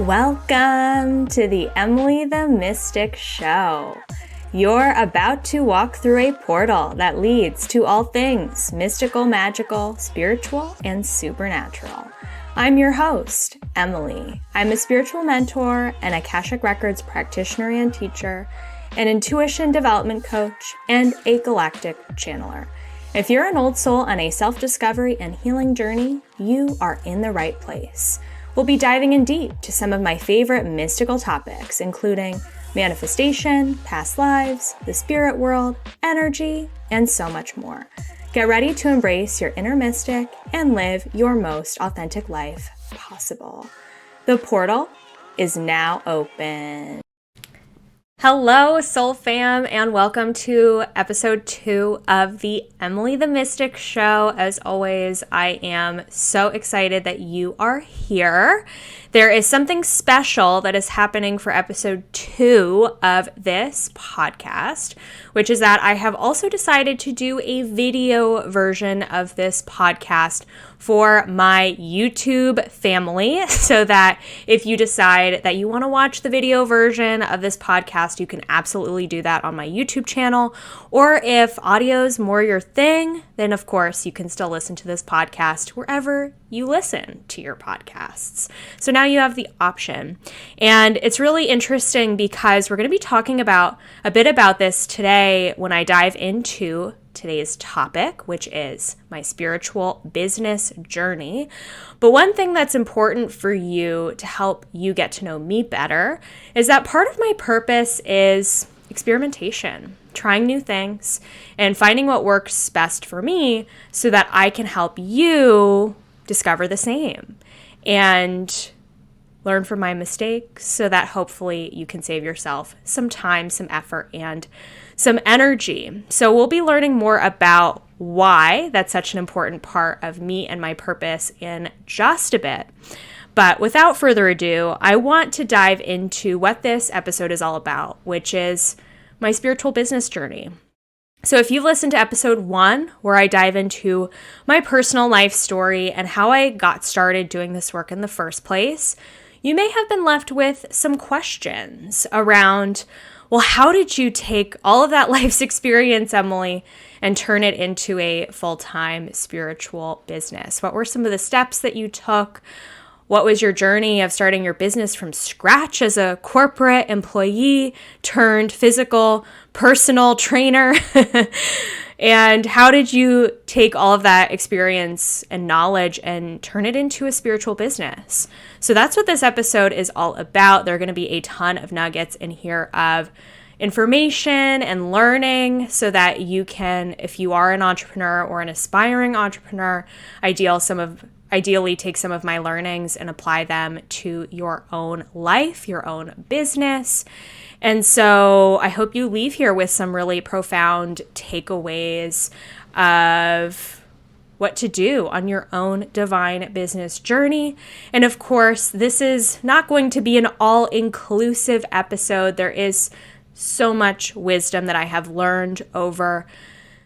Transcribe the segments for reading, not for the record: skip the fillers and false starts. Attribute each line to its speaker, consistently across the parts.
Speaker 1: Welcome to the Emily the Mystic Show. You're about to walk through a portal that leads to all things mystical, magical, spiritual, and supernatural. I'm your host, Emily. I'm a spiritual mentor, an Akashic Records practitioner and teacher, an intuition development coach, and a galactic channeler. If you're an old soul on a self-discovery and healing journey, you are in the right place. We'll be diving in deep to some of my favorite mystical topics, including manifestation, past lives, the spirit world, energy, and so much more. Get ready to embrace your inner mystic and live your most authentic life possible. The portal is now open. Hello, Soul Fam, and welcome to episode 2 of the Emily the Mystic Show. As always, I am so excited that you are here. There is something special that is happening for episode 2 of this podcast, which is that I have also decided to do a video version of this podcast for my YouTube family, so that if you decide that you want to watch the video version of this podcast, you can absolutely do that on my YouTube channel. Or if audio is more your thing, then of course you can still listen to this podcast wherever you listen to your podcasts. So now you have the option. And it's really interesting because we're going to be talking about a bit about this today when I dive into today's topic, which is my spiritual business journey. But one thing that's important for you to help you get to know me better is that part of my purpose is experimentation, trying new things, and finding what works best for me so that I can help you discover the same and learn from my mistakes so that hopefully you can save yourself some time, some effort, and some energy. So we'll be learning more about why that's such an important part of me and my purpose in just a bit. But without further ado, I want to dive into what this episode is all about, which is my spiritual business journey. So if you've listened to episode 1, where I dive into my personal life story and how I got started doing this work in the first place, you may have been left with some questions around, well, how did you take all of that life's experience, Emily, and turn it into a full-time spiritual business? What were some of the steps that you took? What was your journey of starting your business from scratch as a corporate employee turned physical personal trainer? And how did you take all of that experience and knowledge and turn it into a spiritual business? So that's what this episode is all about. There are going to be a ton of nuggets in here of information and learning so that you can, if you are an entrepreneur or an aspiring entrepreneur, ideally take some of my learnings and apply them to your own life, your own business. And so I hope you leave here with some really profound takeaways of what to do on your own divine business journey. And of course, this is not going to be an all-inclusive episode. There is so much wisdom that I have learned over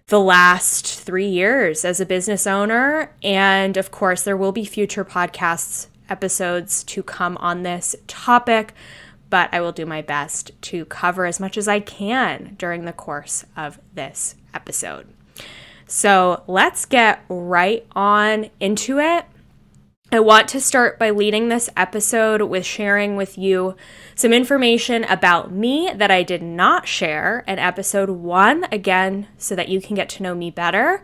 Speaker 1: the last 3 years as a business owner. And of course, there will be future podcasts episodes to come on this topic, but I will do my best to cover as much as I can during the course of this episode. So let's get right on into it. I want to start by leading this episode with sharing with you some information about me that I did not share in episode 1, again, so that you can get to know me better.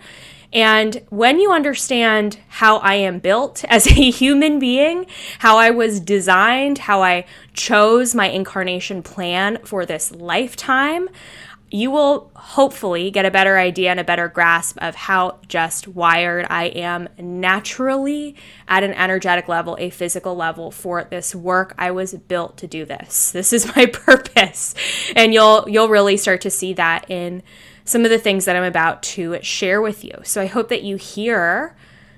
Speaker 1: And when you understand how I am built as a human being, how I was designed, how I chose my incarnation plan for this lifetime, you will hopefully get a better idea and a better grasp of how just wired I am naturally at an energetic level, a physical level for this work. I was built to do this. This is my purpose. And you'll really start to see that in some of the things that I'm about to share with you. So I hope that you hear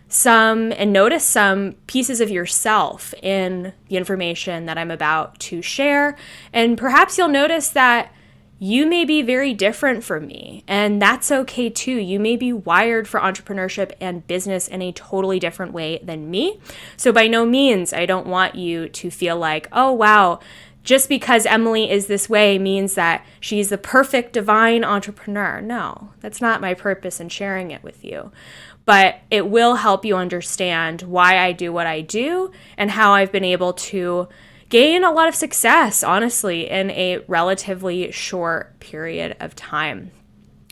Speaker 1: some and notice some pieces of yourself in the information that I'm about to share. And perhaps you'll notice that you may be very different from me, and that's okay too. You may be wired for entrepreneurship and business in a totally different way than me. So by no means, I don't want you to feel like, oh, wow, just because Emily is this way means that she's the perfect divine entrepreneur. No, that's not my purpose in sharing it with you. But it will help you understand why I do what I do and how I've been able to gain a lot of success, honestly, in a relatively short period of time.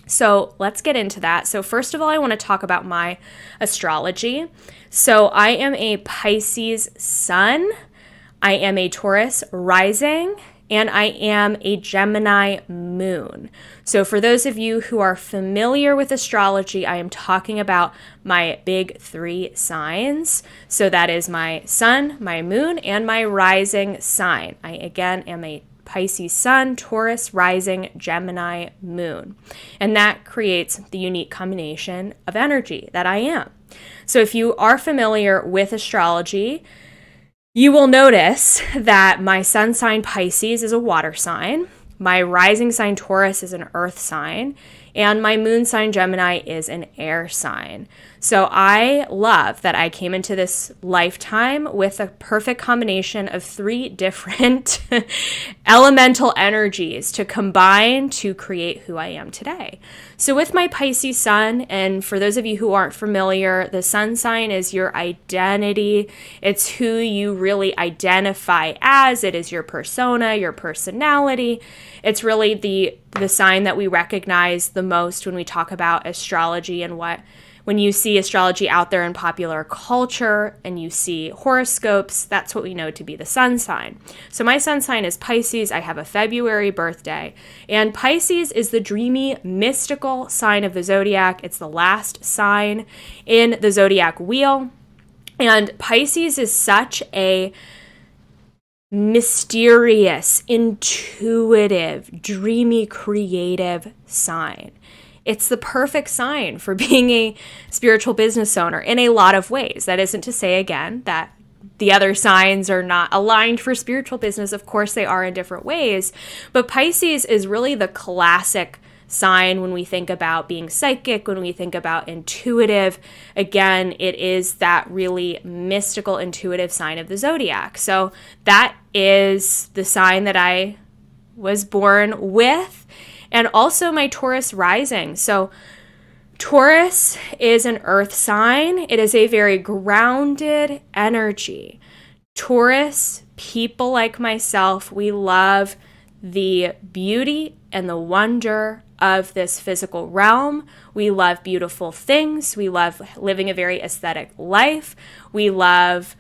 Speaker 1: So let's get into that. So first of all, I want to talk about my astrology. So I am a Pisces sun, I am a Taurus rising, and I am a Gemini moon. So for those of you who are familiar with astrology, I am talking about my big 3 signs. So that is my sun, my moon, and my rising sign. I, again, am a Pisces sun, Taurus rising, Gemini moon. And that creates the unique combination of energy that I am. So if you are familiar with astrology, you will notice that my sun sign Pisces is a water sign, my rising sign Taurus is an earth sign, and my moon sign Gemini is an air sign. So I love that I came into this lifetime with a perfect combination of 3 different elemental energies to combine to create who I am today. So with my Pisces sun, and for those of you who aren't familiar, the sun sign is your identity. It's who you really identify as. It is your persona, your personality. It's really the sign that we recognize the most when we talk about astrology and when you see astrology out there in popular culture and you see horoscopes, that's what we know to be the sun sign. So my sun sign is Pisces. I have a February birthday. And Pisces is the dreamy, mystical sign of the zodiac. It's the last sign in the zodiac wheel. And Pisces is such a mysterious, intuitive, dreamy, creative sign. It's the perfect sign for being a spiritual business owner in a lot of ways. That isn't to say, again, that the other signs are not aligned for spiritual business. Of course, they are in different ways. But Pisces is really the classic sign when we think about being psychic, when we think about intuitive. Again, it is that really mystical, intuitive sign of the zodiac. So that is the sign that I was born with. And also my Taurus rising. So Taurus is an earth sign. It is a very grounded energy. Taurus, people like myself, we love the beauty and the wonder of this physical realm. We love beautiful things. We love living a very aesthetic life. We love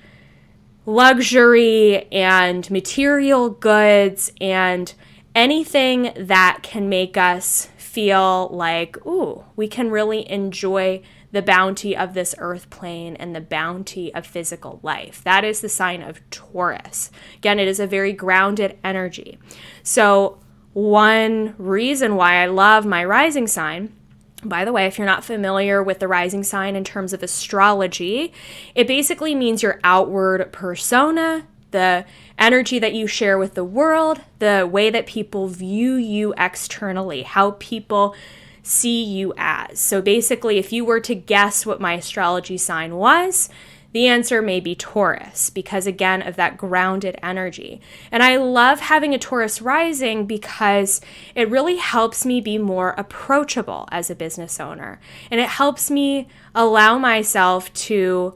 Speaker 1: luxury and material goods and anything that can make us feel like, ooh, we can really enjoy the bounty of this earth plane and the bounty of physical life. That is the sign of Taurus. Again, it is a very grounded energy. So one reason why I love my rising sign, by the way, if you're not familiar with the rising sign in terms of astrology, it basically means your outward persona, the energy that you share with the world, the way that people view you externally, how people see you as. So basically, if you were to guess what my astrology sign was, the answer may be Taurus, because again, of that grounded energy. And I love having a Taurus rising because it really helps me be more approachable as a business owner. And it helps me allow myself to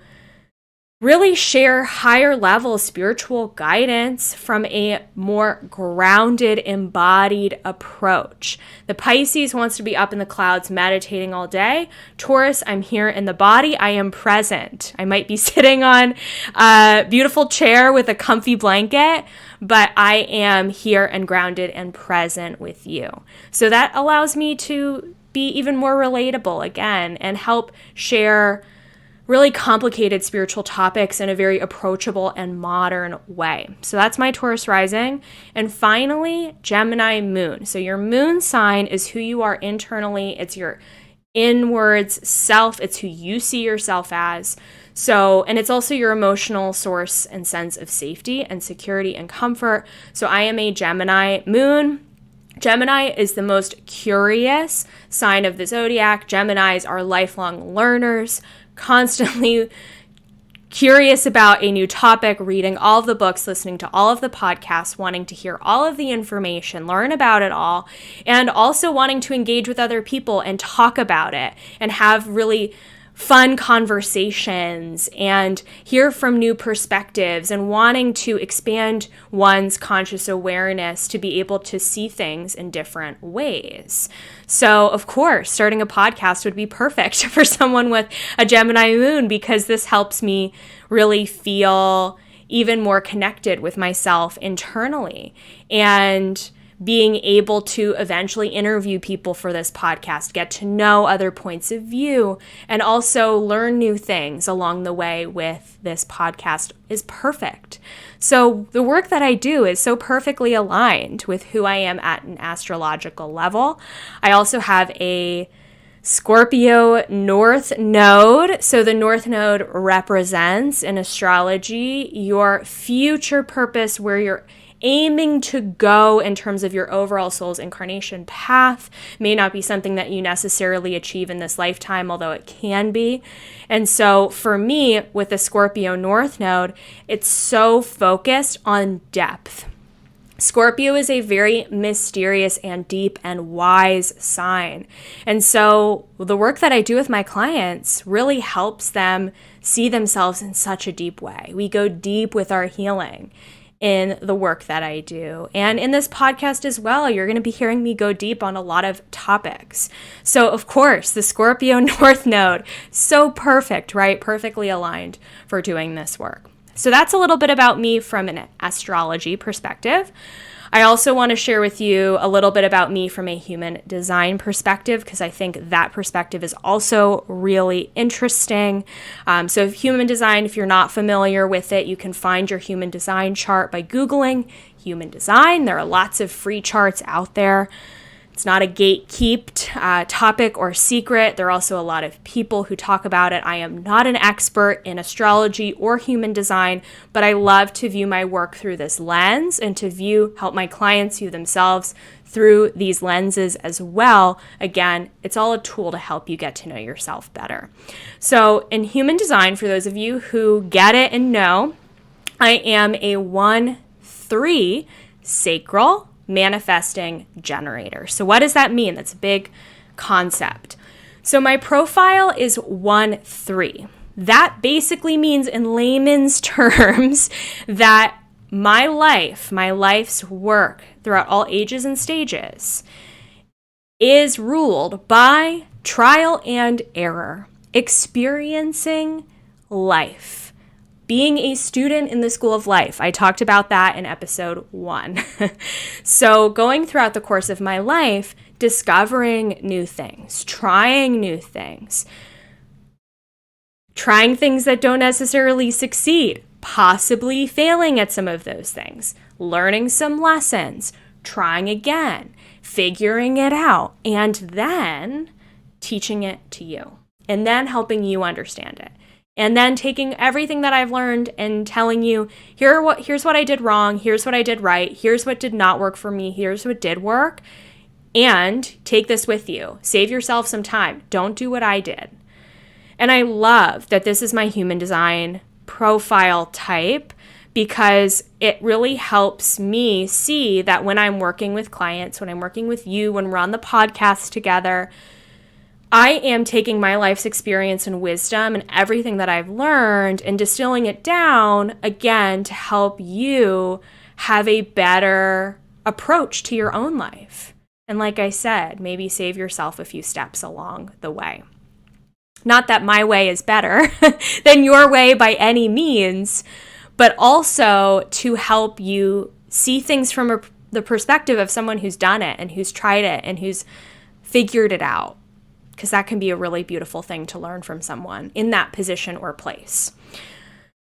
Speaker 1: really share higher level spiritual guidance from a more grounded, embodied approach. The Pisces wants to be up in the clouds meditating all day. Taurus, I'm here in the body. I am present. I might be sitting on a beautiful chair with a comfy blanket, but I am here and grounded and present with you. So that allows me to be even more relatable again and help share really complicated spiritual topics in a very approachable and modern way. So that's my Taurus rising. And finally, Gemini moon. So your moon sign is who you are internally. It's your inwards self. It's who you see yourself as. So, and it's also your emotional source and sense of safety and security and comfort. So I am a Gemini moon. Gemini is the most curious sign of the zodiac. Geminis are lifelong learners, constantly curious about a new topic, reading all of the books, listening to all of the podcasts, wanting to hear all of the information, learn about it all, and also wanting to engage with other people and talk about it and have really fun conversations and hear from new perspectives and wanting to expand one's conscious awareness to be able to see things in different ways. So, of course, starting a podcast would be perfect for someone with a Gemini moon, because this helps me really feel even more connected with myself internally, and being able to eventually interview people for this podcast, get to know other points of view, and also learn new things along the way with this podcast is perfect. So the work that I do is so perfectly aligned with who I am at an astrological level. I also have a Scorpio North Node. So the North Node represents in astrology your future purpose, where you're aiming to go in terms of your overall soul's incarnation path. May not be something that you necessarily achieve in this lifetime, although it can be. And so for me, with the Scorpio North Node, it's so focused on depth. Scorpio is a very mysterious and deep and wise sign. And so the work that I do with my clients really helps them see themselves in such a deep way. We go deep with our healing in the work that I do. And in this podcast as well, you're going to be hearing me go deep on a lot of topics. So of course, the Scorpio North Node, so perfect, right? Perfectly aligned for doing this work. So that's a little bit about me from an astrology perspective. I also want to share with you a little bit about me from a human design perspective, because I think that perspective is also really interesting. So human design, if you're not familiar with it, you can find your human design chart by Googling human design. There are lots of free charts out there. It's not a gatekept topic or secret. There are also a lot of people who talk about it. I am not an expert in astrology or human design, but I love to view my work through this lens and to help my clients view themselves through these lenses as well. Again, it's all a tool to help you get to know yourself better. So in human design, for those of you who get it and know, I am a 1-3 sacral manifesting generator. So what does that mean? That's a big concept. So my profile is 1-3. That basically means, in layman's terms, that my life's work throughout all ages and stages is ruled by trial and error, experiencing life. Being a student in the school of life. I talked about that in episode 1. So going throughout the course of my life, discovering new things, trying new things, trying things that don't necessarily succeed, possibly failing at some of those things, learning some lessons, trying again, figuring it out, and then teaching it to you, and then helping you understand it. And then taking everything that I've learned and telling you, here's what I did wrong, here's what I did right, here's what did not work for me, here's what did work, and take this with you. Save yourself some time. Don't do what I did. And I love that this is my human design profile type, because it really helps me see that when I'm working with clients, when I'm working with you, when we're on the podcast together, I am taking my life's experience and wisdom and everything that I've learned and distilling it down, again, to help you have a better approach to your own life. And like I said, maybe save yourself a few steps along the way. Not that my way is better than your way by any means, but also to help you see things from the perspective of someone who's done it and who's tried it and who's figured it out. Because that can be a really beautiful thing to learn from someone in that position or place.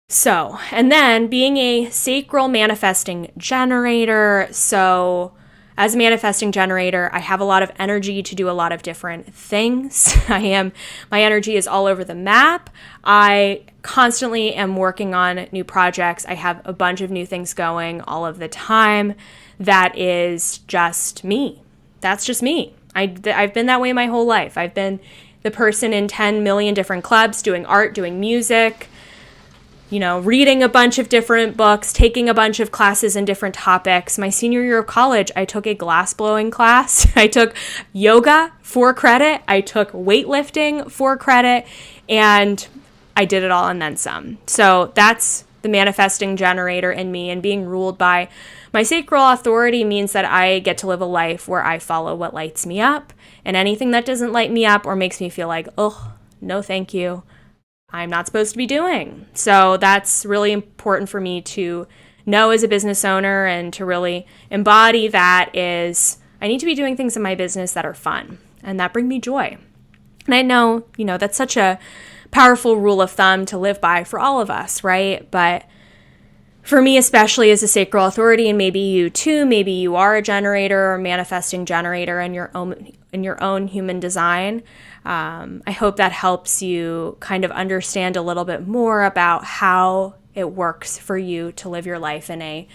Speaker 1: So, and then being a sacral manifesting generator. So as a manifesting generator, I have a lot of energy to do a lot of different things. My energy is all over the map. I constantly am working on new projects. I have a bunch of new things going all of the time. That is just me. That's just me. I've been that way my whole life. I've been the person in 10 million different clubs, doing art, doing music, reading a bunch of different books, taking a bunch of classes in different topics. My senior year of college, I took a glass blowing class. I took yoga for credit. I took weightlifting for credit, and I did it all and then some. So that's the manifesting generator in me, and being ruled by my sacral authority means that I get to live a life where I follow what lights me up, and anything that doesn't light me up or makes me feel like, oh, no, thank you, I'm not supposed to be doing. So that's really important for me to know as a business owner, and to really embody that is I need to be doing things in my business that are fun and that bring me joy. And I know, that's such a powerful rule of thumb to live by for all of us, right? But for me, especially as a sacral authority, and maybe you too, maybe you are a generator or manifesting generator in your own human design. I hope that helps you kind of understand a little bit more about how it works for you to live your life in a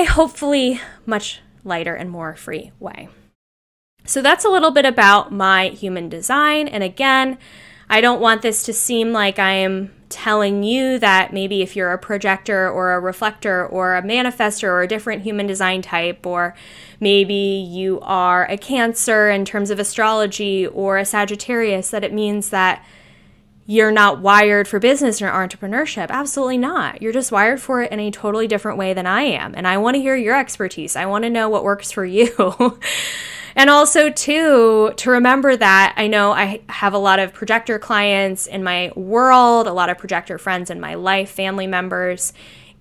Speaker 1: hopefully much lighter and more free way. So that's a little bit about my human design. And again, I don't want this to seem like I am telling you that maybe if you're a projector or a reflector or a manifestor or a different human design type, or maybe you are a Cancer in terms of astrology or a Sagittarius, that it means that you're not wired for business or entrepreneurship. Absolutely not. You're just wired for it in a totally different way than I am. And I want to hear your expertise. I want to know what works for you. And also, too, to remember that I know I have a lot of projector clients in my world, a lot of projector friends in my life, family members.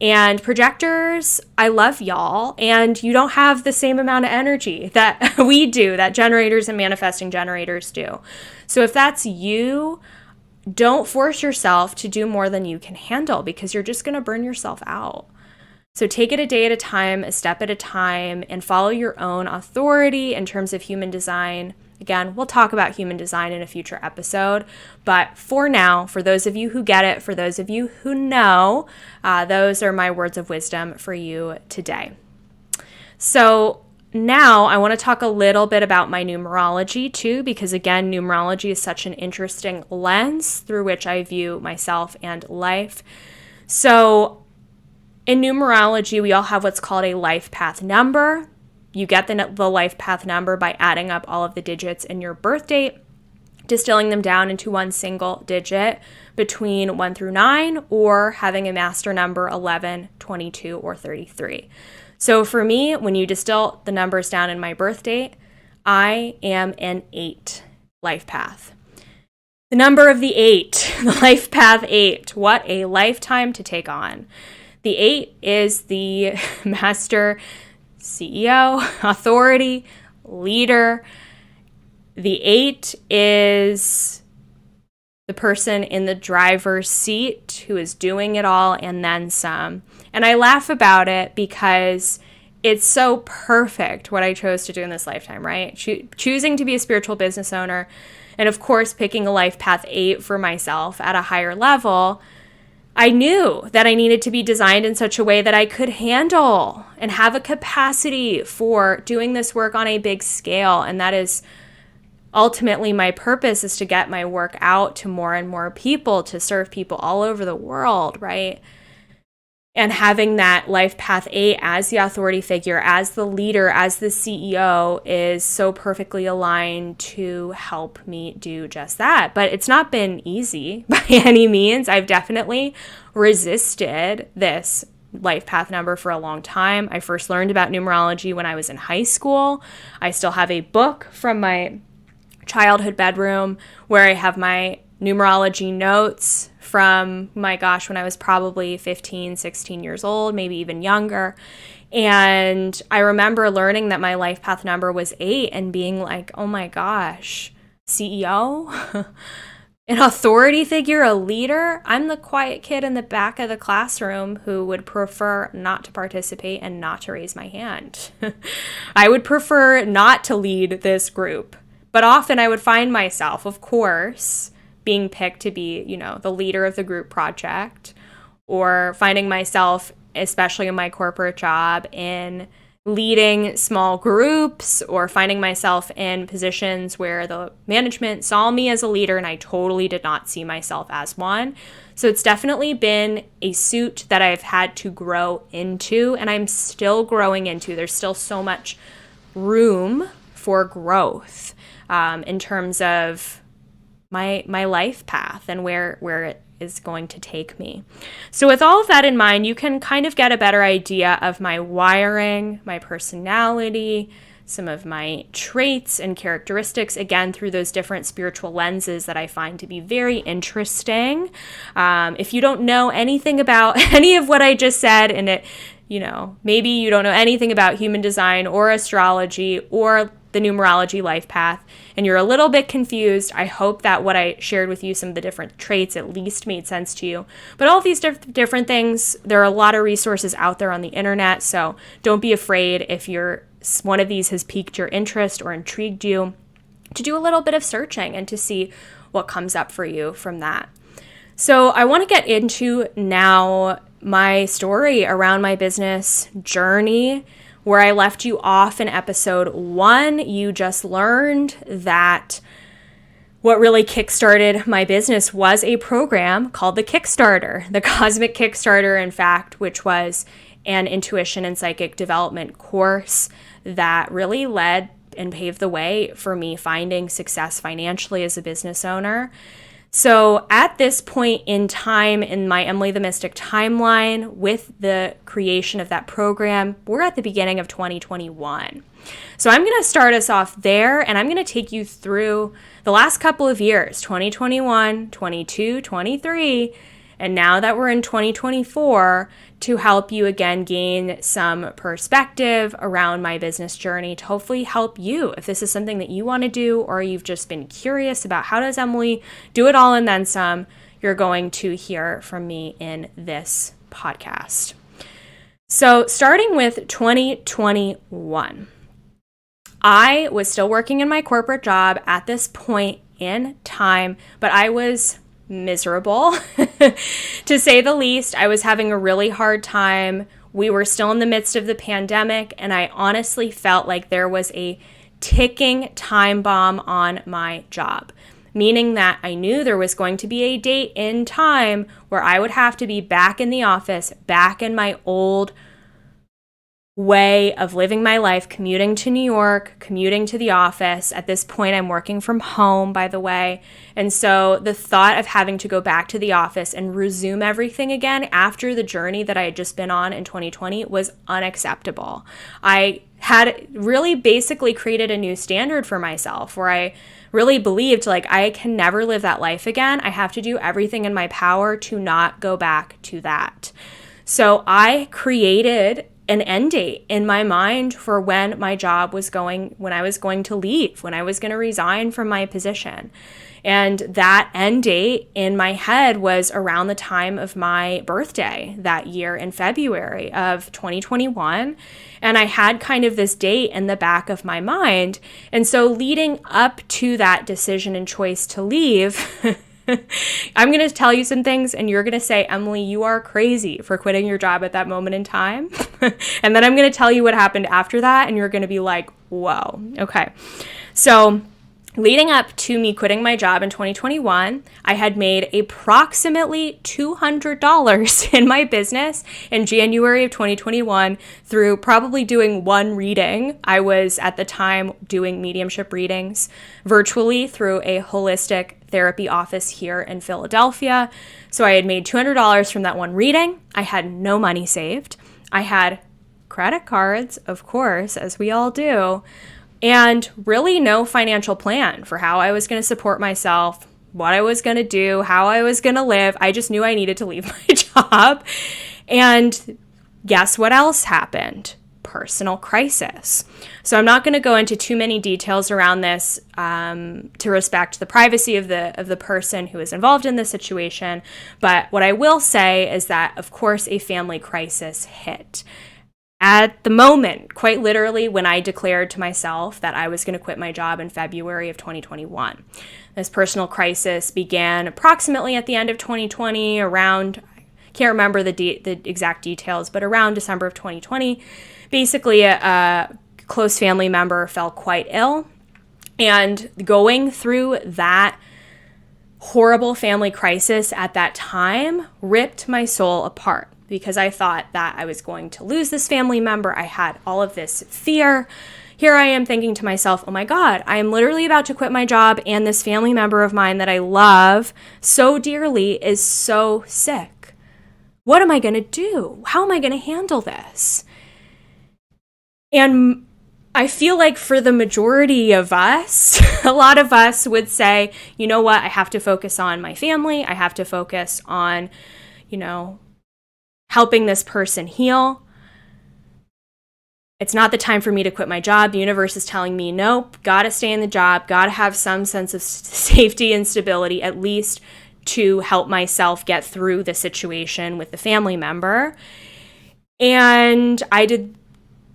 Speaker 1: And projectors, I love y'all. And you don't have the same amount of energy that we do, that generators and manifesting generators do. So if that's you, don't force yourself to do more than you can handle, because you're just going to burn yourself out. So take it a day at a time, a step at a time, and follow your own authority in terms of human design. Again, we'll talk about human design in a future episode. But for now, for those of you who get it, for those of you who know, those are my words of wisdom for you today. So now I want to talk a little bit about my numerology too, because again, numerology is such an interesting lens through which I view myself and life. So in numerology, we all have what's called a life path number. You get the life path number by adding up all of the digits in your birth date, distilling them down into one single digit between 1 through 9, or having a master number 11, 22, or 33. So for me, when you distill the numbers down in my birth date, I am an 8 life path. The number of the 8, the life path 8, what a lifetime to take on. The 8 is the master CEO, authority, leader. The 8 is the person in the driver's seat who is doing it all and then some. And I laugh about it because it's so perfect what I chose to do in this lifetime, right? Choosing to be a spiritual business owner, and of course, picking a life path 8 for myself at a higher level. I knew that I needed to be designed in such a way that I could handle and have a capacity for doing this work on a big scale. And that is ultimately my purpose, is to get my work out to more and more people, to serve people all over the world, right? And having that life path 8 as the authority figure, as the leader, as the CEO is so perfectly aligned to help me do just that. But it's not been easy by any means. I've definitely resisted this life path number for a long time. I first learned about numerology when I was in high school. I still have a book from my childhood bedroom where I have my numerology notes from, my gosh, when I was probably 15, 16 years old, maybe even younger. And I remember learning that my life path number was 8 and being like, oh my gosh, CEO? An authority figure, a leader, I'm the quiet kid in the back of the classroom who would prefer not to participate and not to raise my hand. I would prefer not to lead this group. But often I would find myself, of course, being picked to be, the leader of the group project, or finding myself, especially in my corporate job, in leading small groups, or finding myself in positions where the management saw me as a leader and I totally did not see myself as one. So it's definitely been a suit that I've had to grow into, and I'm still growing into. There's still so much room for growth in terms of my life path and where it is going to take me. So with all of that in mind, you can kind of get a better idea of my wiring, my personality, some of my traits and characteristics, again, through those different spiritual lenses that I find to be very interesting. If you don't know anything about any of what I just said, and it, maybe you don't know anything about human design or astrology or the numerology life path, and you're a little bit confused, I hope that what I shared with you, some of the different traits, at least made sense to you. But all of these different things, there are a lot of resources out there on the internet, so don't be afraid if one of these has piqued your interest or intrigued you, to do a little bit of searching and to see what comes up for you from that. So I want to get into now my story around my business journey. Where I left you off in episode 1, you just learned that what really kickstarted my business was a program called the Kickstarter, the Cosmic Kickstarter, in fact, which was an intuition and psychic development course that really led and paved the way for me finding success financially as a business owner. So at this point in time in my Emily the Mystic timeline, with the creation of that program, we're at the beginning of 2021. So I'm going to start us off there, and I'm going to take you through the last couple of years, 2021, 22, 23, and now that we're in 2024, to help you again gain some perspective around my business journey, to hopefully help you if this is something that you want to do, or you've just been curious about how does Emily do it all and then some. You're going to hear from me in this podcast. So starting with 2021, I was still working in my corporate job at this point in time, but I was miserable, to say the least. I was having a really hard time. We were still in the midst of the pandemic, and I honestly felt like there was a ticking time bomb on my job, meaning that I knew there was going to be a date in time where I would have to be back in the office, back in my old way of living my life, commuting to New York, commuting to the office. At this point, I'm working from home, by the way. And so the thought of having to go back to the office and resume everything again after the journey that I had just been on in 2020 was unacceptable. I had really basically created a new standard for myself where I really believed like I can never live that life again. I have to do everything in my power to not go back to that. So I created an end date in my mind for when my job was when I was going to leave, when I was going to resign from my position. And that end date in my head was around the time of my birthday that year in February of 2021. And I had kind of this date in the back of my mind. And so leading up to that decision and choice to leave, I'm going to tell you some things and you're going to say, Emily, you are crazy for quitting your job at that moment in time. And then I'm going to tell you what happened after that. And you're going to be like, whoa. Okay. So leading up to me quitting my job in 2021, I had made approximately $200 in my business in January of 2021 through probably doing one reading. I was at the time doing mediumship readings virtually through a holistic therapy office here in Philadelphia. So I had made $200 from that one reading. I had no money saved. I had credit cards, of course, as we all do, and really no financial plan for how I was going to support myself, what I was going to do, how I was going to live. I just knew I needed to leave my job. And guess what else happened? personal crisis. So I'm not going to go into too many details around this to respect the privacy of the person who is involved in this situation. But what I will say is that, of course, a family crisis hit. At the moment, quite literally, when I declared to myself that I was going to quit my job in February of 2021. This personal crisis began approximately at the end of 2020, around, can't remember the exact details, but around December of 2020. Basically, a close family member fell quite ill, and going through that horrible family crisis at that time ripped my soul apart, because I thought that I was going to lose this family member. I had all of this fear. Here I am thinking to myself, oh my God, I am literally about to quit my job, and this family member of mine that I love so dearly is so sick. What am I going to do? How am I going to handle this? And I feel like for the majority of us, a lot of us would say, you know what, I have to focus on my family. I have to focus on, helping this person heal. It's not the time for me to quit my job. The universe is telling me, nope, gotta stay in the job, gotta have some sense of safety and stability, at least to help myself get through the situation with the family member. And I did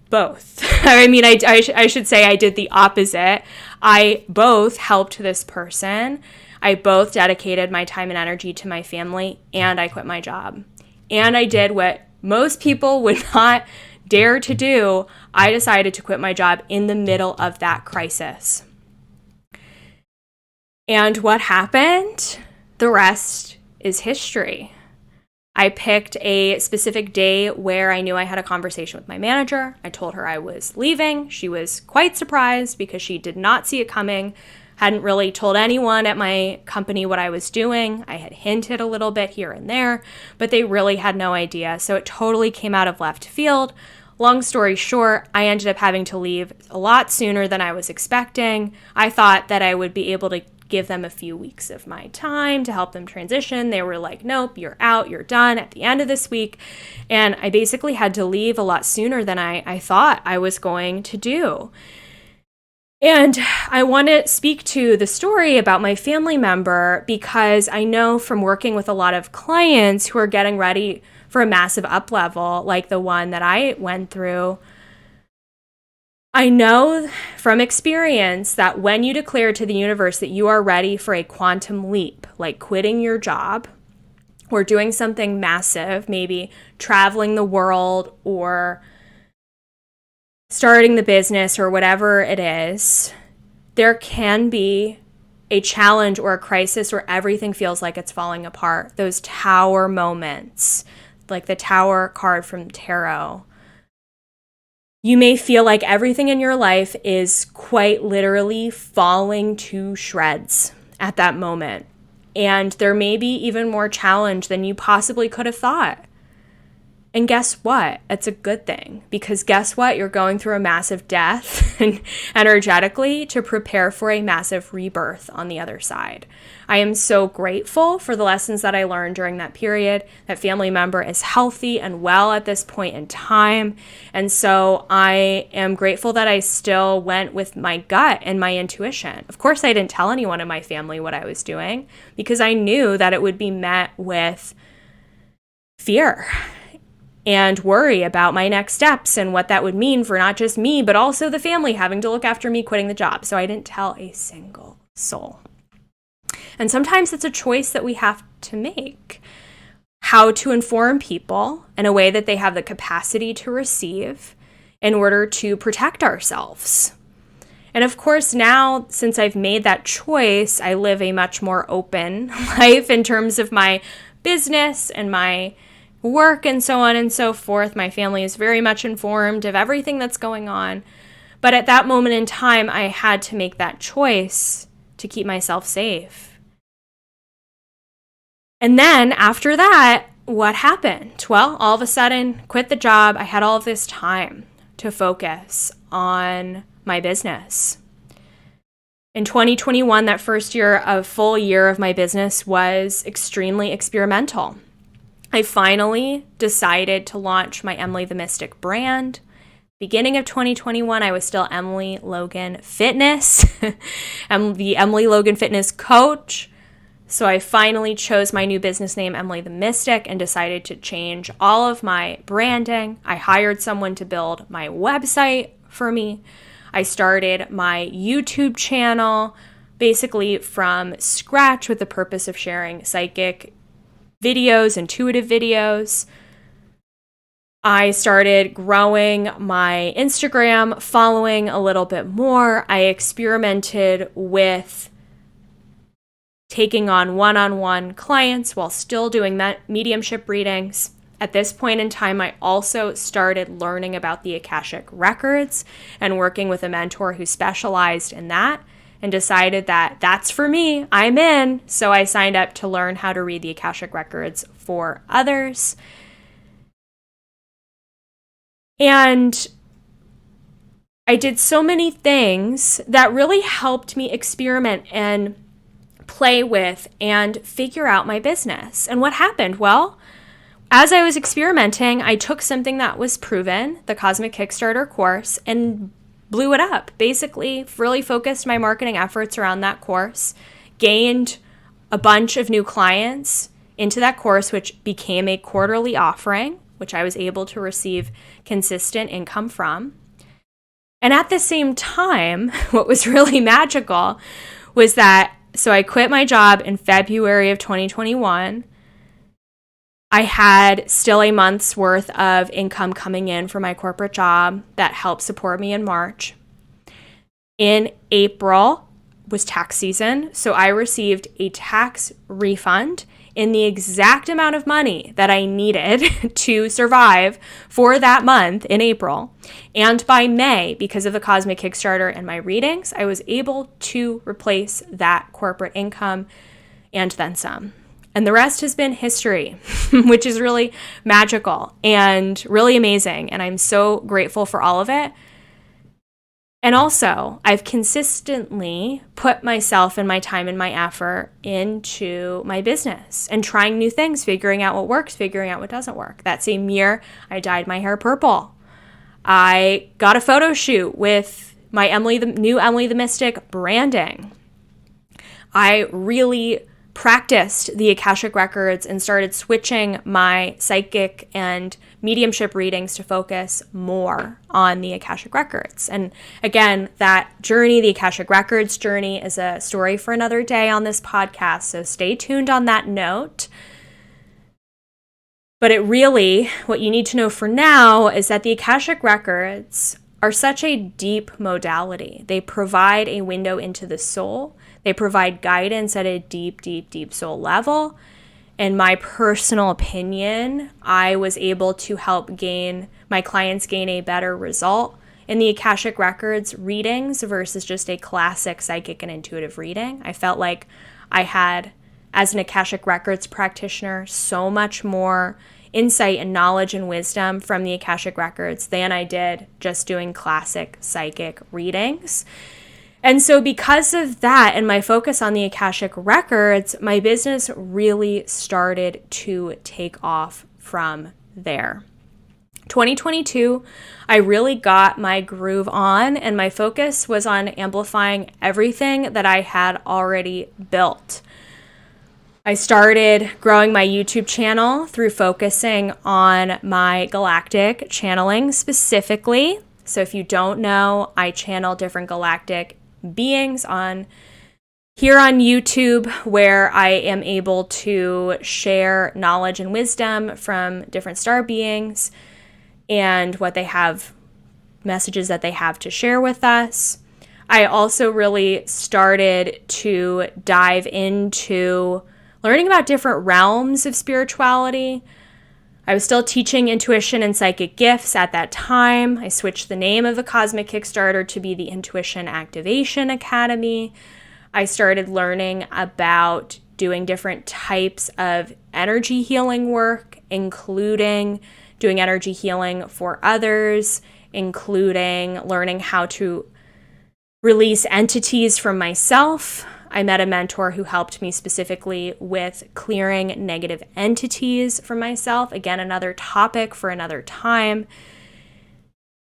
Speaker 1: both. I should say I did the opposite. I both helped this person. I both dedicated my time and energy to my family, and I quit my job. And I did what most people would not dare to do. I decided to quit my job in the middle of that crisis. And what happened? The rest is history. I picked a specific day where I knew I had a conversation with my manager. I told her I was leaving. She was quite surprised because she did not see it coming. Hadn't really told anyone at my company what I was doing. I had hinted a little bit here and there, but they really had no idea. So it totally came out of left field. Long story short, I ended up having to leave a lot sooner than I was expecting. I thought that I would be able to give them a few weeks of my time to help them transition. They were like, nope, you're out, you're done at the end of this week. And I basically had to leave a lot sooner than I thought I was going to do. And I want to speak to the story about my family member because I know from working with a lot of clients who are getting ready for a massive up level like the one that I went through, I know from experience that when you declare to the universe that you are ready for a quantum leap, like quitting your job or doing something massive, maybe traveling the world or starting the business or whatever it is, there can be a challenge or a crisis where everything feels like it's falling apart. Those tower moments, like the tower card from tarot. You may feel like everything in your life is quite literally falling to shreds at that moment. And there may be even more challenge than you possibly could have thought. And guess what? It's a good thing, because guess what? You're going through a massive death energetically to prepare for a massive rebirth on the other side. I am so grateful for the lessons that I learned during that period. That family member is healthy and well at this point in time. And so I am grateful that I still went with my gut and my intuition. Of course, I didn't tell anyone in my family what I was doing because I knew that it would be met with fear and worry about my next steps and what that would mean for not just me, but also the family having to look after me quitting the job. So I didn't tell a single soul. And sometimes it's a choice that we have to make. How to inform people in a way that they have the capacity to receive in order to protect ourselves. And of course, now, since I've made that choice, I live a much more open life in terms of my business and my work and so on and so forth. My family is very much informed of everything that's going on. But at that moment in time, I had to make that choice to keep myself safe. And then after that, what happened? Well, all of a sudden, quit the job. I had all of this time to focus on my business. In 2021, that first year, a full year of my business was extremely experimental. I finally decided to launch my Emily the Mystic brand. beginning of 2021, I was still Emily Logan Fitness. I'm the Emily Logan Fitness coach. So I finally chose my new business name, Emily the Mystic, and decided to change all of my branding. I hired someone to build my website for me. I started my YouTube channel basically from scratch with the purpose of sharing psychic videos, intuitive videos. I started growing my Instagram following a little bit more. I experimented with taking on one-on-one clients while still doing mediumship readings. At this point in time, I also started learning about the Akashic Records and working with a mentor who specialized in that, and decided that that's for me, I'm in. So I signed up to learn how to read the Akashic Records for others. And I did so many things that really helped me experiment and play with and figure out my business. And what happened? Well, as I was experimenting, I took something that was proven, the Cosmic Kickstarter course, and blew it up. Basically, really focused my marketing efforts around that course, gained a bunch of new clients into that course, which became a quarterly offering, which I was able to receive consistent income from. And at the same time, what was really magical was that, so I quit my job in February of 2021. I had still a month's worth of income coming in from my corporate job that helped support me in March. In April was tax season, so I received a tax refund in the exact amount of money that I needed to survive for that month in April. And by May, because of the Cosmic Kickstarter and my readings, I was able to replace that corporate income and then some. And the rest has been history, which is really magical and really amazing. And I'm so grateful for all of it. And also, I've consistently put myself and my time and my effort into my business and trying new things, figuring out what works, figuring out what doesn't work. That same year, I dyed my hair purple. I got a photo shoot with my new Emily the Mystic branding. I really practiced the Akashic Records and started switching my psychic and mediumship readings to focus more on the Akashic Records. And again, that journey, the Akashic Records journey, is a story for another day on this podcast. So stay tuned on that note. But it really, what you need to know for now is that the Akashic Records are such a deep modality. They provide a window into the soul. They provide guidance at a deep, deep, deep soul level. In my personal opinion, I was able to help my clients gain a better result in the Akashic Records readings versus just a classic psychic and intuitive reading. I felt like I had, as an Akashic Records practitioner, so much more insight and knowledge and wisdom from the Akashic Records than I did just doing classic psychic readings. And so because of that and my focus on the Akashic Records, my business really started to take off from there. 2022, I really got my groove on, and my focus was on amplifying everything that I had already built. I started growing my YouTube channel through focusing on my galactic channeling specifically. So if you don't know, I channel different galactic beings here on YouTube, where I am able to share knowledge and wisdom from different star beings and what they have, messages that they have to share with us. I also really started to dive into learning about different realms of spirituality. I was still teaching intuition and psychic gifts at that time. I switched the name of the Cosmic Kickstarter to be the Intuition Activation Academy. I started learning about doing different types of energy healing work, including doing energy healing for others, including learning how to release entities from myself. I met a mentor who helped me specifically with clearing negative entities from myself. Again, another topic for another time.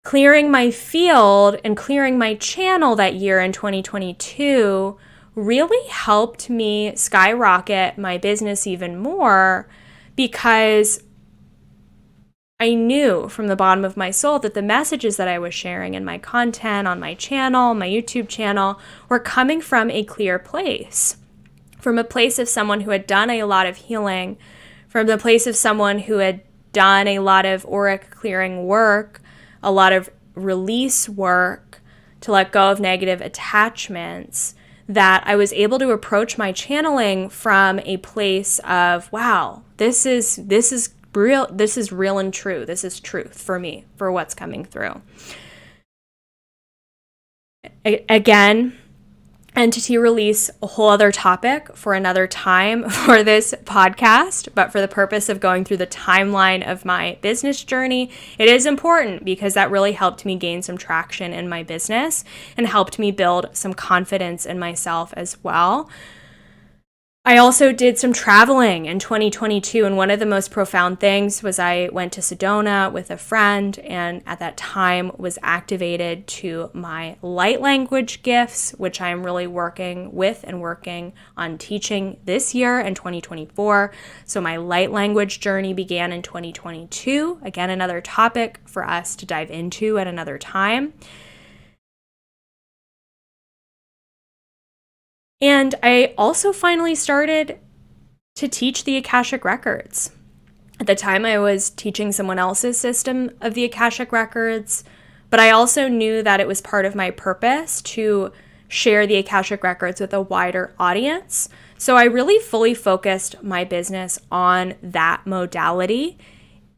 Speaker 1: clearing my field and clearing my channel that year in 2022 really helped me skyrocket my business even more, because I knew from the bottom of my soul that the messages that I was sharing in my content on my channel, my YouTube channel, were coming from a clear place, from a place of someone who had done a lot of healing, from the place of someone who had done a lot of auric clearing work, a lot of release work to let go of negative attachments, that I was able to approach my channeling from a place of, wow, this is real, this is real and true. This is truth for me, for what's coming through. Again, entity release, a whole other topic for another time for this podcast, but for the purpose of going through the timeline of my business journey, it is important because that really helped me gain some traction in my business and helped me build some confidence in myself as well. I also did some traveling in 2022, and one of the most profound things was I went to Sedona with a friend, and at that time was activated to my light language gifts, which I'm really working on teaching this year in 2024. So my light language journey began in 2022. Again, another topic for us to dive into at another time. And I also finally started to teach the Akashic Records. At the time, I was teaching someone else's system of the Akashic Records, but I also knew that it was part of my purpose to share the Akashic Records with a wider audience. So I really fully focused my business on that modality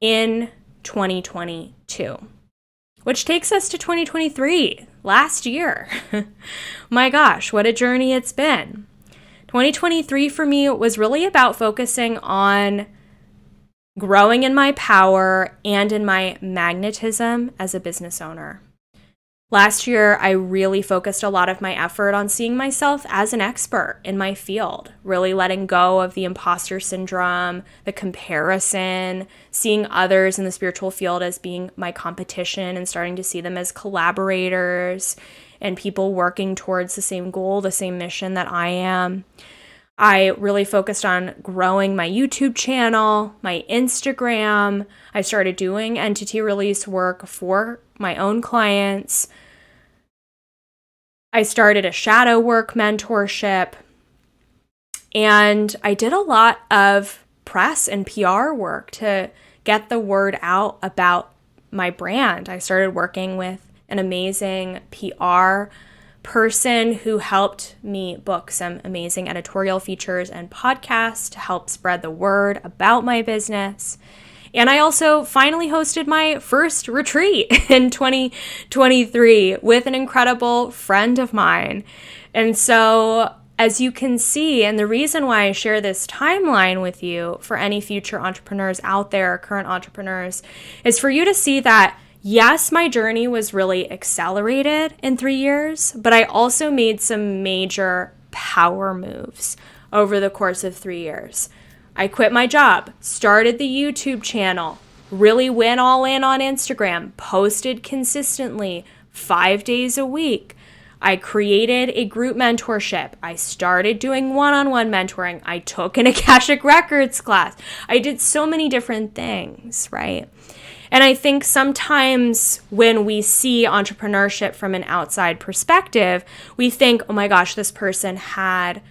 Speaker 1: in 2022. Which takes us to 2023, last year. My gosh, what a journey it's been. 2023 for me was really about focusing on growing in my power and in my magnetism as a business owner. Last year, I really focused a lot of my effort on seeing myself as an expert in my field, really letting go of the imposter syndrome, the comparison, seeing others in the spiritual field as being my competition and starting to see them as collaborators and people working towards the same goal, the same mission that I am. I really focused on growing my YouTube channel, my Instagram. I started doing entity release work for my own clients. I started a shadow work mentorship. And I did a lot of press and PR work to get the word out about my brand. I started working with an amazing PR person who helped me book some amazing editorial features and podcasts to help spread the word about my business. And I also finally hosted my first retreat in 2023 with an incredible friend of mine. And so, as you can see, and the reason why I share this timeline with you for any future entrepreneurs out there, current entrepreneurs, is for you to see that yes, my journey was really accelerated in 3 years, but I also made some major power moves over the course of 3 years. I quit my job, started the YouTube channel, really went all in on Instagram, posted consistently 5 days a week. I created a group mentorship. I started doing one-on-one mentoring. I took an Akashic Records class. I did so many different things, right? And I think sometimes when we see entrepreneurship from an outside perspective, we think, oh my gosh, this person had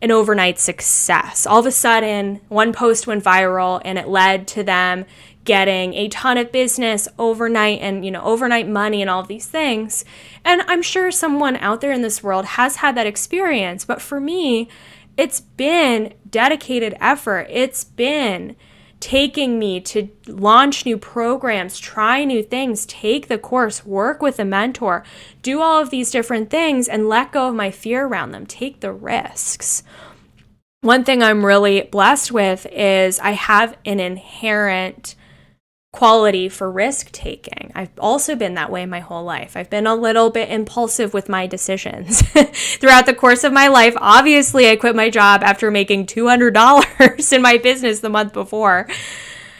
Speaker 1: an overnight success. All of a sudden, one post went viral and it led to them getting a ton of business overnight and, overnight money and all of these things. And I'm sure someone out there in this world has had that experience. But for me, it's been dedicated effort. It's been taking me to launch new programs, try new things, take the course, work with a mentor, do all of these different things and let go of my fear around them, take the risks. One thing I'm really blessed with is I have an inherent quality for risk taking. I've also been that way my whole life. I've been a little bit impulsive with my decisions throughout the course of my life. Obviously, I quit my job after making $200 in my business the month before.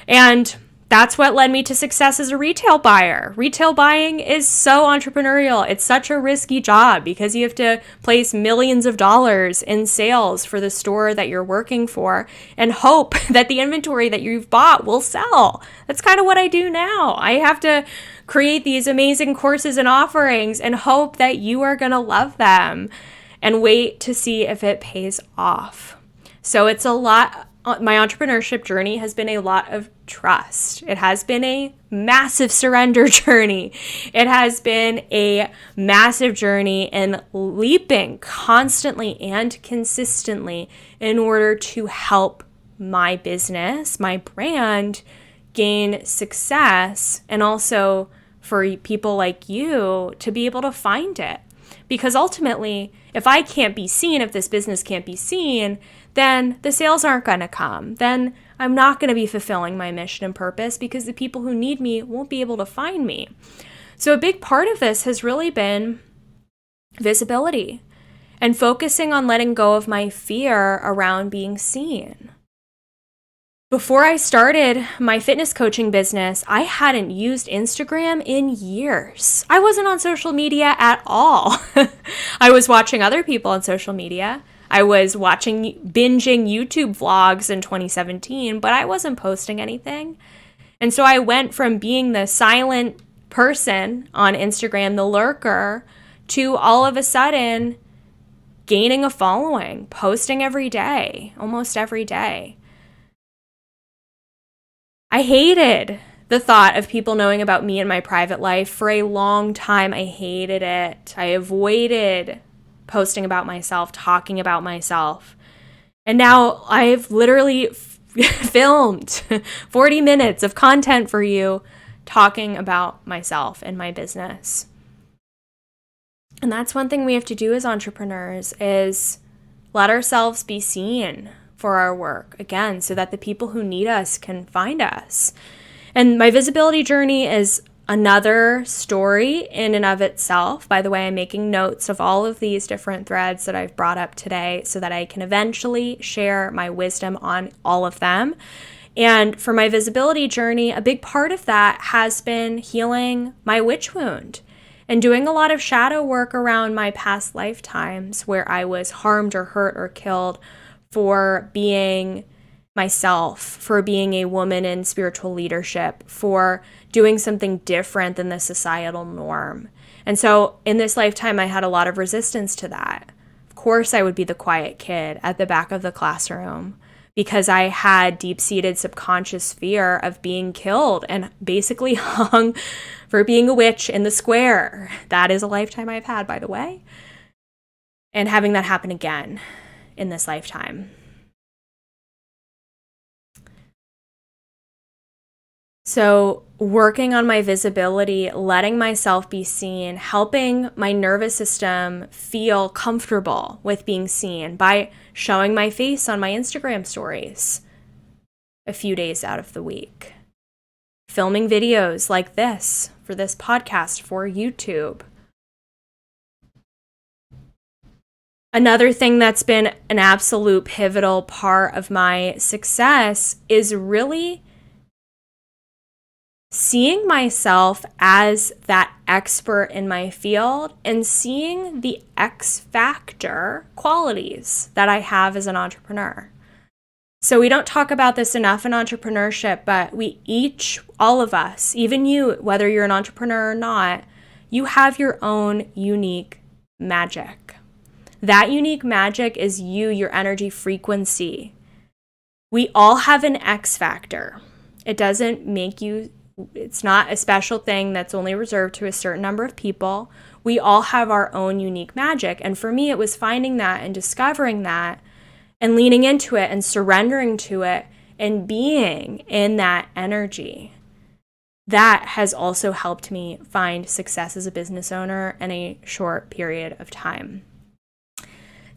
Speaker 1: And That's what led me to success as a retail buyer. Retail buying is so entrepreneurial. It's such a risky job because you have to place millions of dollars in sales for the store that you're working for and hope that the inventory that you've bought will sell. That's kind of what I do now. I have to create these amazing courses and offerings and hope that you are going to love them and wait to see if it pays off. So it's a lot. My entrepreneurship journey has been a lot of trust. It has been a massive surrender journey. It has been a massive journey in leaping constantly and consistently in order to help my business, my brand, gain success, and also for people like you to be able to find it. Because ultimately, if I can't be seen, if this business can't be seen, then the sales aren't going to come. Then I'm not going to be fulfilling my mission and purpose because the people who need me won't be able to find me. So a big part of this has really been visibility and focusing on letting go of my fear around being seen. Before I started my fitness coaching business, I hadn't used Instagram in years. I wasn't on social media at all. I was watching other people on social media. I was binging YouTube vlogs in 2017, but I wasn't posting anything. And so I went from being the silent person on Instagram, the lurker, to all of a sudden gaining a following, posting every day, almost every day. I hated the thought of people knowing about me and my private life for a long time. I hated it. I avoided posting about myself, talking about myself. And now I've literally filmed 40 minutes of content for you talking about myself and my business. And that's one thing we have to do as entrepreneurs is let ourselves be seen for our work, again, so that the people who need us can find us. And my visibility journey is another story in and of itself. By the way, I'm making notes of all of these different threads that I've brought up today so that I can eventually share my wisdom on all of them. And for my visibility journey, a big part of that has been healing my witch wound and doing a lot of shadow work around my past lifetimes where I was harmed or hurt or killed for being myself, for being a woman in spiritual leadership, for doing something different than the societal norm. And so in this lifetime, I had a lot of resistance to that. Of course, I would be the quiet kid at the back of the classroom because I had deep-seated subconscious fear of being killed and basically hung for being a witch in the square. That is a lifetime I've had, by the way. And having that happen again in this lifetime. So working on my visibility, letting myself be seen, helping my nervous system feel comfortable with being seen by showing my face on my Instagram stories a few days out of the week, filming videos like this for this podcast for YouTube. Another thing that's been an absolute pivotal part of my success is really seeing myself as that expert in my field and seeing the X factor qualities that I have as an entrepreneur. So we don't talk about this enough in entrepreneurship, but we each, all of us, even you, whether you're an entrepreneur or not, you have your own unique magic. That unique magic is you, your energy frequency. We all have an X factor. It doesn't make you, it's not a special thing that's only reserved to a certain number of people. We all have our own unique magic. And for me, it was finding that and discovering that and leaning into it and surrendering to it and being in that energy. That has also helped me find success as a business owner in a short period of time.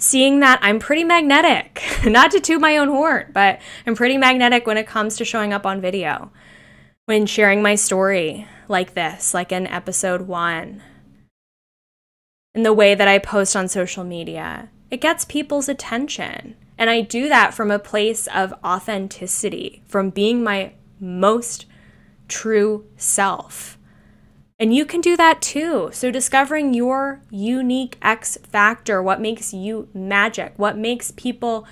Speaker 1: Seeing that I'm pretty magnetic, not to toot my own horn, but I'm pretty magnetic when it comes to showing up on video, when sharing my story like this, like in episode 1, in the way that I post on social media. It gets people's attention. And I do that from a place of authenticity, from being my most true self. And you can do that too. So discovering your unique X factor, what makes you magic, what makes people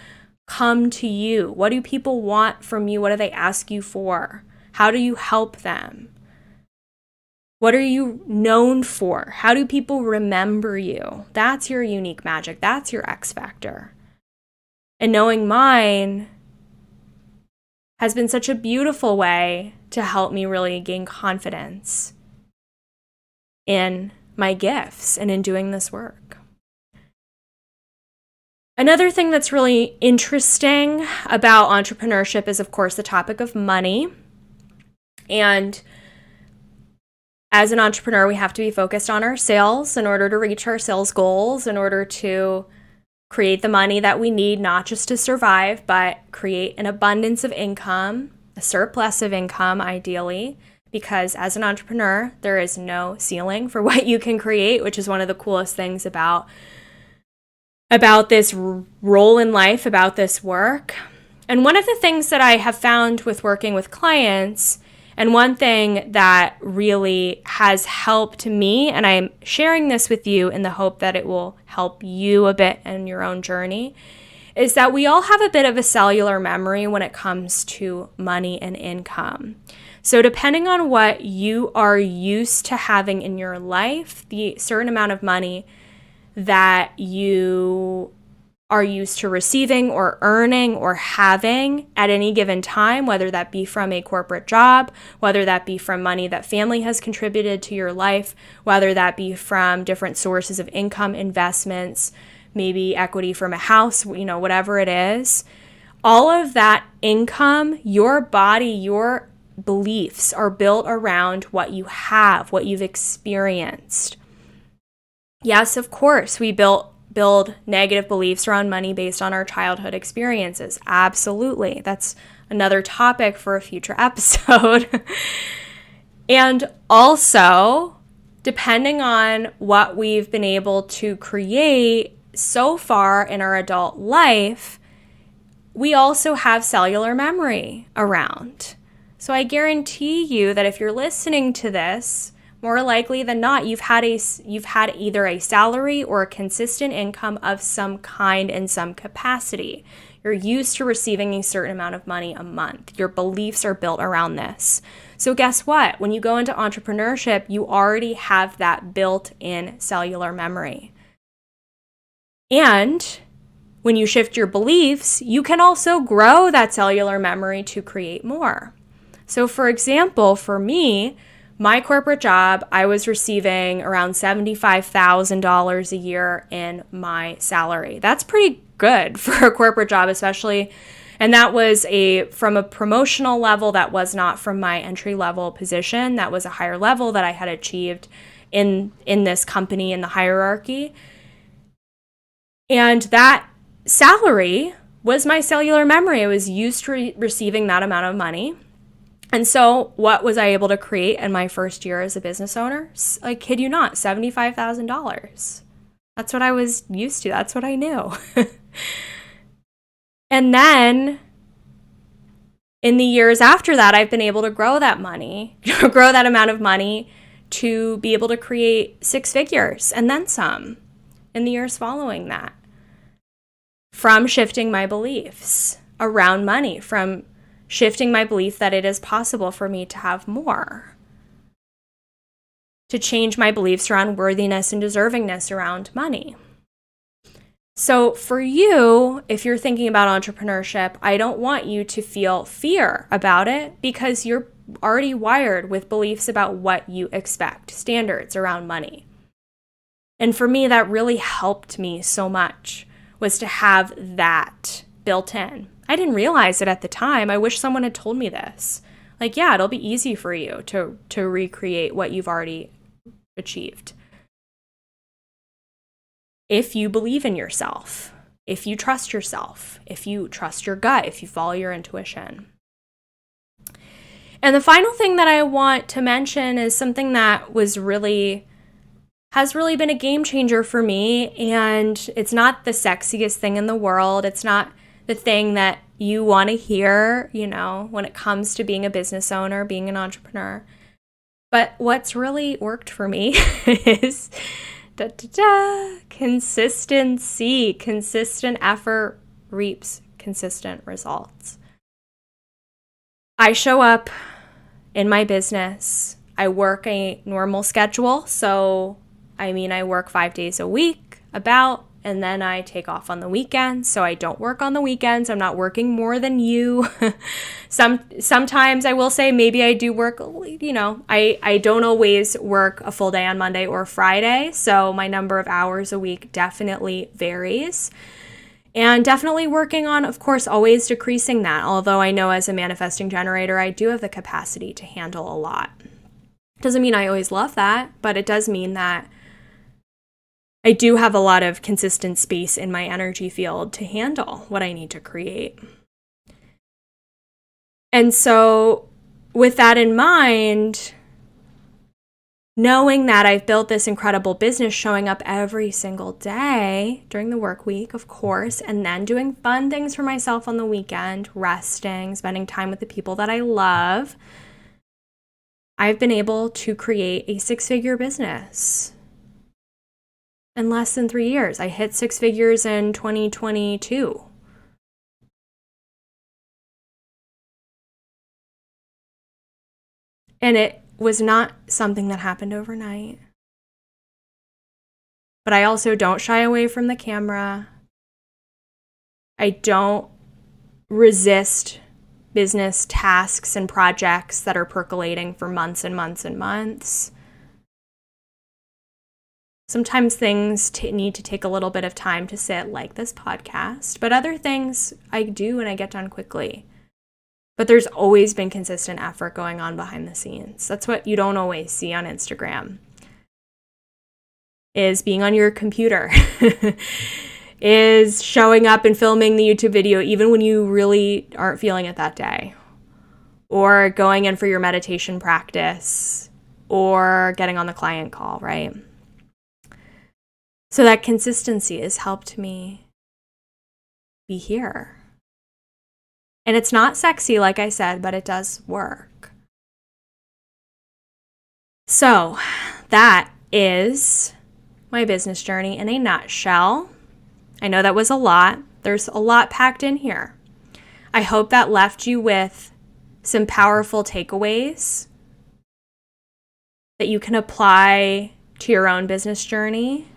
Speaker 1: come to you, what do people want from you, what do they ask you for, how do you help them, what are you known for, how do people remember you? That's your unique magic, that's your X factor. And knowing mine has been such a beautiful way to help me really gain confidence in my gifts and in doing this work. Another thing that's really interesting about entrepreneurship is, of course, the topic of money. And as an entrepreneur, we have to be focused on our sales in order to reach our sales goals, in order to create the money that we need, not just to survive, but create an abundance of income, a surplus of income, ideally. Because as an entrepreneur, there is no ceiling for what you can create, which is one of the coolest things about this role in life, about this work. And one of the things that I have found with working with clients, and one thing that really has helped me, and I'm sharing this with you in the hope that it will help you a bit in your own journey, is that we all have a bit of a cellular memory when it comes to money and income. So depending on what you are used to having in your life, the certain amount of money that you are used to receiving or earning or having at any given time, whether that be from a corporate job, whether that be from money that family has contributed to your life, whether that be from different sources of income, investments, maybe equity from a house, whatever it is, all of that income, your body, your beliefs are built around what you have, what you've experienced. Yes, of course, we build negative beliefs around money based on our childhood experiences. Absolutely. That's another topic for a future episode. And also, depending on what we've been able to create so far in our adult life, we also have cellular memory around. So I guarantee you that if you're listening to this, more likely than not, you've had either a salary or a consistent income of some kind in some capacity. You're used to receiving a certain amount of money a month. Your beliefs are built around this. So guess what? When you go into entrepreneurship, you already have that built-in cellular memory. And when you shift your beliefs, you can also grow that cellular memory to create more. So for example, for me, my corporate job, I was receiving around $75,000 a year in my salary. That's pretty good for a corporate job, especially. And that was from a promotional level. That was not from my entry level position. That was a higher level that I had achieved in this company in the hierarchy. And that salary was my cellular memory. I was used to receiving that amount of money. And so what was I able to create in my first year as a business owner? I kid you not, $75,000. That's what I was used to. That's what I knew. And then in the years after that, I've been able to grow that money, grow that amount of money to be able to create six figures and then some in the years following that. From shifting my beliefs around money, from shifting my belief that it is possible for me to have more, to change my beliefs around worthiness and deservingness around money. So for you, if you're thinking about entrepreneurship, I don't want you to feel fear about it because you're already wired with beliefs about what you expect, standards around money. And for me, that really helped me so much, was to have that built in. I didn't realize it at the time. I wish someone had told me this. Like, yeah, it'll be easy for you to recreate what you've already achieved. If you believe in yourself, if you trust yourself, if you trust your gut, if you follow your intuition. And the final thing that I want to mention is something that has really been a game changer for me. And it's not the sexiest thing in the world. It's not the thing that you want to hear, when it comes to being a business owner, being an entrepreneur. But what's really worked for me is consistency. Consistent effort reaps consistent results. I show up in my business. I work a normal schedule. So, I work 5 days a week, and then I take off on the weekends. So I don't work on the weekends. I'm not working more than you. Sometimes I will say maybe I do work, I don't always work a full day on Monday or Friday. So my number of hours a week definitely varies. And definitely working on, of course, always decreasing that. Although I know as a manifesting generator, I do have the capacity to handle a lot. Doesn't mean I always love that, but it does mean that I do have a lot of consistent space in my energy field to handle what I need to create. And so with that in mind, knowing that I've built this incredible business, showing up every single day during the work week, of course, and then doing fun things for myself on the weekend, resting, spending time with the people that I love, I've been able to create a 6-figure business in less than 3 years. I hit 6 figures in 2022. And it was not something that happened overnight. But I also don't shy away from the camera. I don't resist business tasks and projects that are percolating for months and months and months. Sometimes things need to take a little bit of time to sit, like this podcast, but other things I do and I get done quickly. But there's always been consistent effort going on behind the scenes. That's what you don't always see on Instagram, is being on your computer, is showing up and filming the YouTube video even when you really aren't feeling it that day, or going in for your meditation practice, or getting on the client call, right? So that consistency has helped me be here. And it's not sexy, like I said, but it does work. So that is my business journey in a nutshell. I know that was a lot. There's a lot packed in here. I hope that left you with some powerful takeaways that you can apply to your own business journey.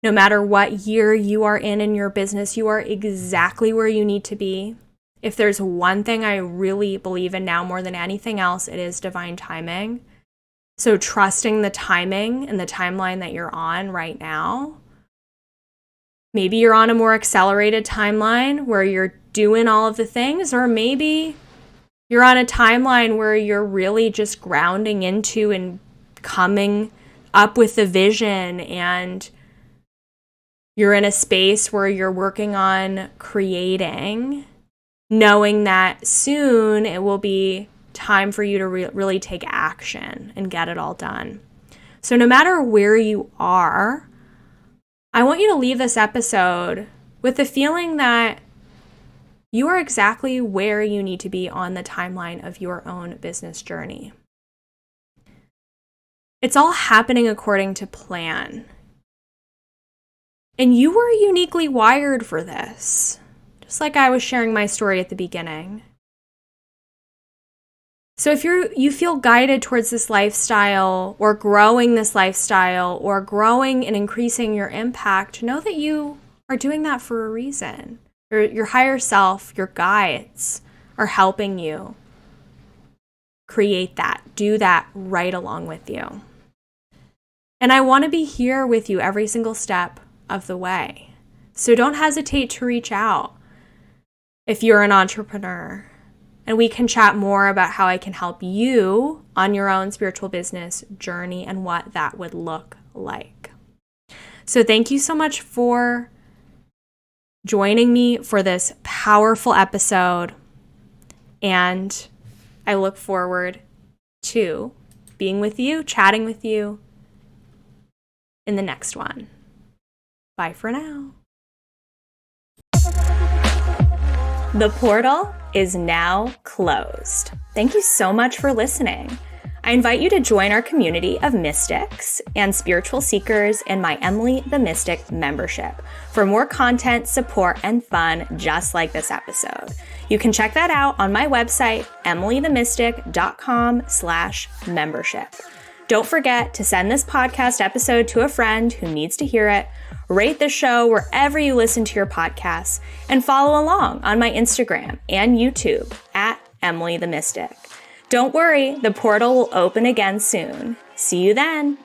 Speaker 1: No matter what year you are in your business, you are exactly where you need to be. If there's one thing I really believe in now more than anything else, it is divine timing. So trusting the timing and the timeline that you're on right now. Maybe you're on a more accelerated timeline where you're doing all of the things, or maybe you're on a timeline where you're really just grounding into and coming up with the vision, and you're in a space where you're working on creating, knowing that soon it will be time for you to really take action and get it all done. So no matter where you are, I want you to leave this episode with the feeling that you are exactly where you need to be on the timeline of your own business journey. It's all happening according to plan. And you were uniquely wired for this, just like I was sharing my story at the beginning. So if you feel guided towards this lifestyle, or growing this lifestyle, or growing and increasing your impact, know that you are doing that for a reason. Your higher self, your guides, are helping you create that, do that right along with you. And I want to be here with you every single step of the way. So don't hesitate to reach out if you're an entrepreneur. And we can chat more about how I can help you on your own spiritual business journey and what that would look like. So thank you so much for joining me for this powerful episode. And I look forward to being with you, chatting with you in the next one. Bye for now. The portal is now closed. Thank you so much for listening. I invite you to join our community of mystics and spiritual seekers in my Emily the Mystic membership for more content, support, and fun just like this episode. You can check that out on my website, emilythemystic.com/membership. Don't forget to send this podcast episode to a friend who needs to hear it, rate the show wherever you listen to your podcasts, and follow along on my Instagram and YouTube at Emily the Mystic. Don't worry, the portal will open again soon. See you then.